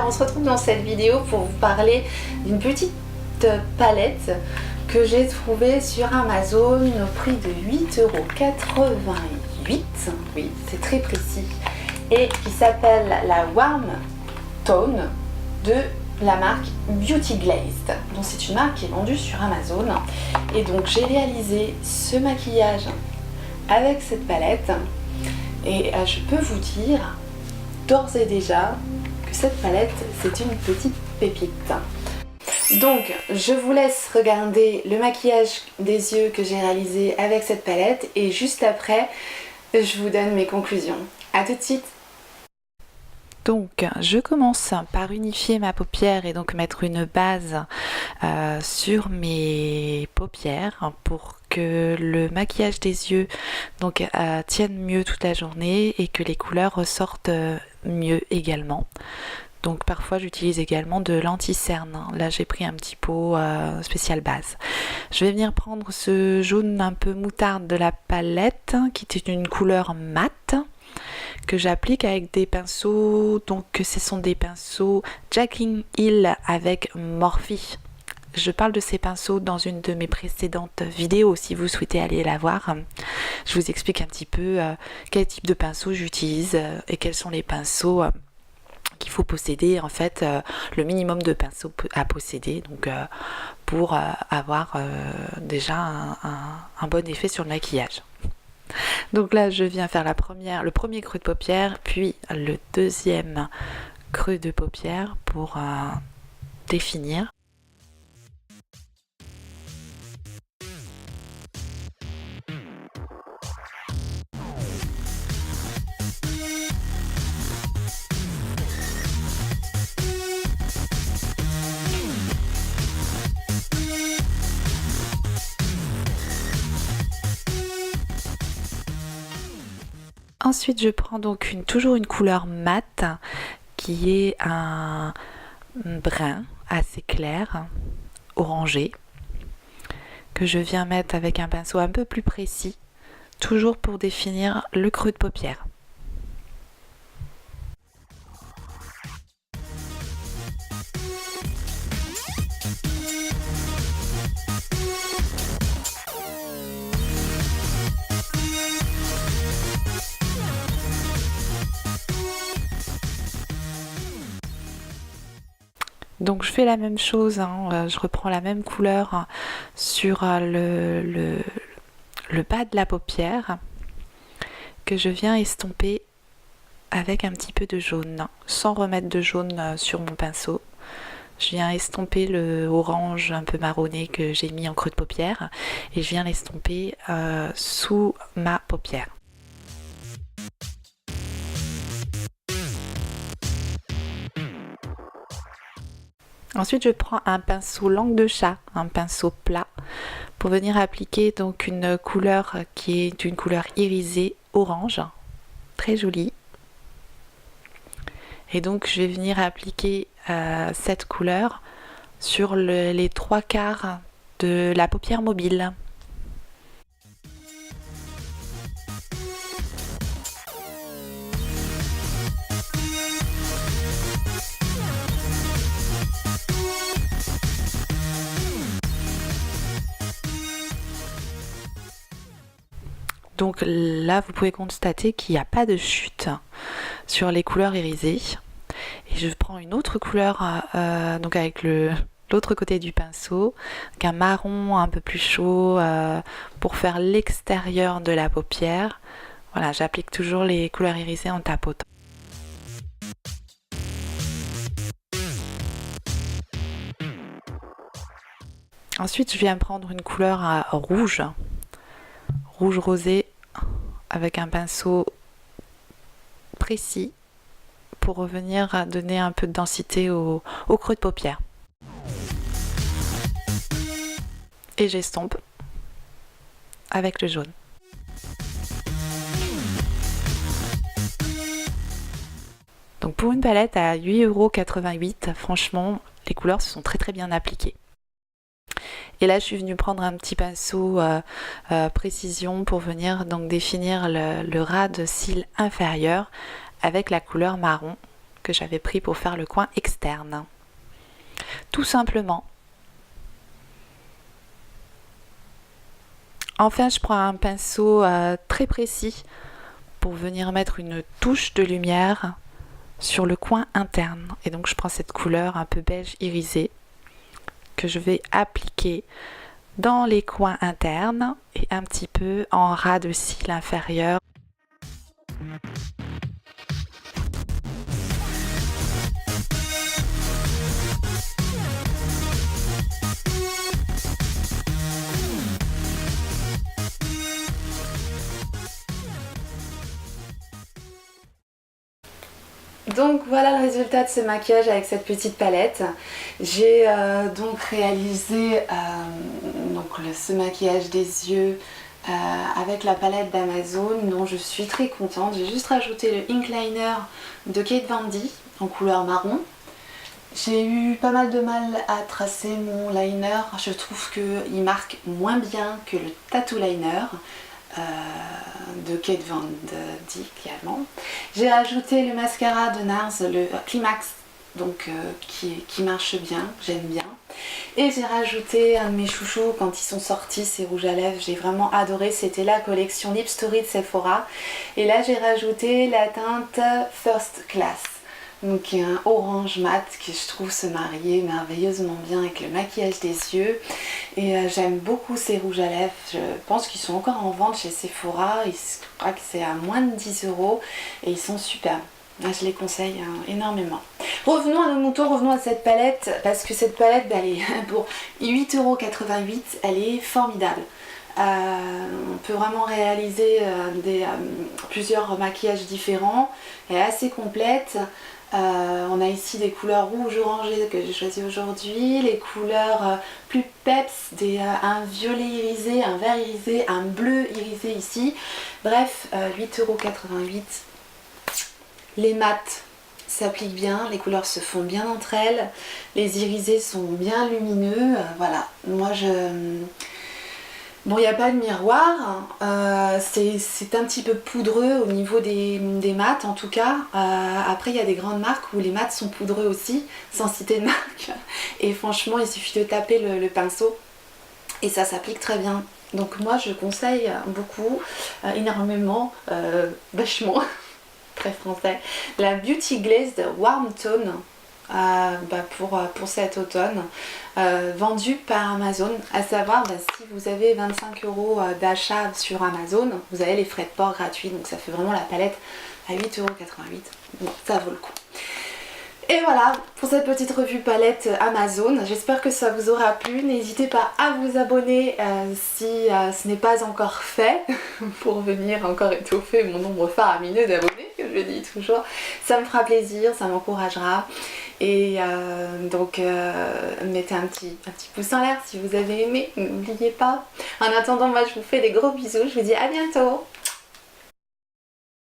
on se retrouve dans cette vidéo pour vous parler d'une petite palette que j'ai trouvée sur Amazon au prix de 8,88 €. Oui, c'est très précis. Et qui s'appelle la Warm Tone de la marque Beauty Glazed. Donc c'est une marque qui est vendue sur Amazon. Et donc j'ai réalisé ce maquillage avec cette palette. Et je peux vous dire d'ores et déjà que cette palette, c'est une petite pépite. Donc je vous laisse regarder le maquillage des yeux que j'ai réalisé avec cette palette et juste après je vous donne mes conclusions. A tout de suite. Donc je commence par unifier ma paupière et donc mettre une base sur mes paupières pour que le maquillage des yeux donc tienne mieux toute la journée et que les couleurs ressortent mieux également. Donc parfois j'utilise également de l'anti-cerne. Là j'ai pris un petit pot spécial base. Je vais venir prendre ce jaune un peu moutarde de la palette qui est une couleur mate que j'applique avec des pinceaux. Donc ce sont des pinceaux Jaclyn Hill avec Morphe. Je parle de ces pinceaux dans une de mes précédentes vidéos si vous souhaitez aller la voir. Je vous explique un petit peu quel type de pinceau j'utilise et quels sont les pinceaux qu'il faut posséder, en fait le minimum de pinceaux à posséder donc pour avoir déjà un bon effet sur le maquillage. Donc là je viens faire le premier creux de paupière puis le deuxième creux de paupière pour définir. Ensuite, je prends donc toujours une couleur mate qui est un brun assez clair, orangé, que je viens mettre avec un pinceau un peu plus précis, toujours pour définir le creux de paupière. Donc je fais la même chose, je reprends la même couleur sur le bas de la paupière que je viens estomper avec un petit peu de jaune, sans remettre de jaune sur mon pinceau. Je viens estomper le orange un peu marronné que j'ai mis en creux de paupière et je viens l'estomper sous ma paupière. Ensuite, je prends un pinceau langue de chat, un pinceau plat, pour venir appliquer donc une couleur qui est une couleur irisée orange, très jolie. Et donc, je vais venir appliquer cette couleur sur les 3/4 de la paupière mobile. Donc là, vous pouvez constater qu'il n'y a pas de chute sur les couleurs irisées. Et je prends une autre couleur, donc avec l'autre côté du pinceau, avec un marron un peu plus chaud pour faire l'extérieur de la paupière. Voilà, j'applique toujours les couleurs irisées en tapotant. Ensuite, je viens prendre une couleur rouge rosé avec un pinceau précis pour revenir à donner un peu de densité au creux de paupière. Et j'estompe avec le jaune. Donc pour une palette à 8,88 €, franchement, les couleurs se sont très bien appliquées. Et là, je suis venue prendre un petit pinceau précision pour venir donc définir le ras de cils inférieur avec la couleur marron que j'avais pris pour faire le coin externe. Tout simplement. Enfin, je prends un pinceau très précis pour venir mettre une touche de lumière sur le coin interne. Et donc je prends cette couleur un peu beige irisé que je vais appliquer dans les coins internes et un petit peu en ras de cils inférieur. Donc voilà le résultat de ce maquillage avec cette petite palette. J'ai donc réalisé ce maquillage des yeux avec la palette d'Amazon dont je suis très contente. J'ai juste rajouté le ink liner de Kate Von D en couleur marron. J'ai eu pas mal de mal à tracer mon liner. Je trouve qu'il marque moins bien que le tattoo liner de Kate Von D également. J'ai rajouté le mascara de NARS, le Climax, donc qui marche bien, j'aime bien. Et j'ai rajouté un de mes chouchous quand ils sont sortis, ces rouges à lèvres, j'ai vraiment adoré, c'était la collection Lip Story de Sephora. Et là j'ai rajouté la teinte First Class, donc qui est un orange mat que je trouve se marier merveilleusement bien avec le maquillage des yeux. Et j'aime beaucoup ces rouges à lèvres, je pense qu'ils sont encore en vente chez Sephora, je crois que c'est à moins de 10 € et ils sont superbes. Je les conseille énormément. Revenons à nos moutons, revenons à cette palette, parce que cette palette, elle est pour 8,88 €, elle est formidable. On peut vraiment réaliser plusieurs maquillages différents, elle est assez complète. On a ici des couleurs rouge orangé que j'ai choisi aujourd'hui, les couleurs plus peps, un violet irisé, un vert irisé, un bleu irisé ici. Bref, 8,88 €. Les mats s'appliquent bien, les couleurs se font bien entre elles, les irisés sont bien lumineux, voilà. Moi bon, il n'y a pas de miroir, c'est un petit peu poudreux au niveau des mats en tout cas. Après il y a des grandes marques où les mats sont poudreux aussi, sans citer de marque. Et franchement il suffit de taper le pinceau et ça s'applique très bien. Donc moi je conseille beaucoup, énormément, vachement, très français, la Beauty Glazed Warm Tone pour cet automne, vendue par Amazon. À savoir, si vous avez 25 € d'achat sur Amazon, vous avez les frais de port gratuits, donc ça fait vraiment la palette à 8,88 €. Bon, ça vaut le coup. Et voilà pour cette petite revue palette Amazon. J'espère que ça vous aura plu. N'hésitez pas à vous abonner si ce n'est pas encore fait pour venir encore étoffer mon nombre faramineux d'abonnés, que je dis toujours. Ça me fera plaisir, ça m'encouragera. Et donc mettez un petit pouce en l'air si vous avez aimé, n'oubliez pas. En attendant, moi je vous fais des gros bisous, je vous dis à bientôt.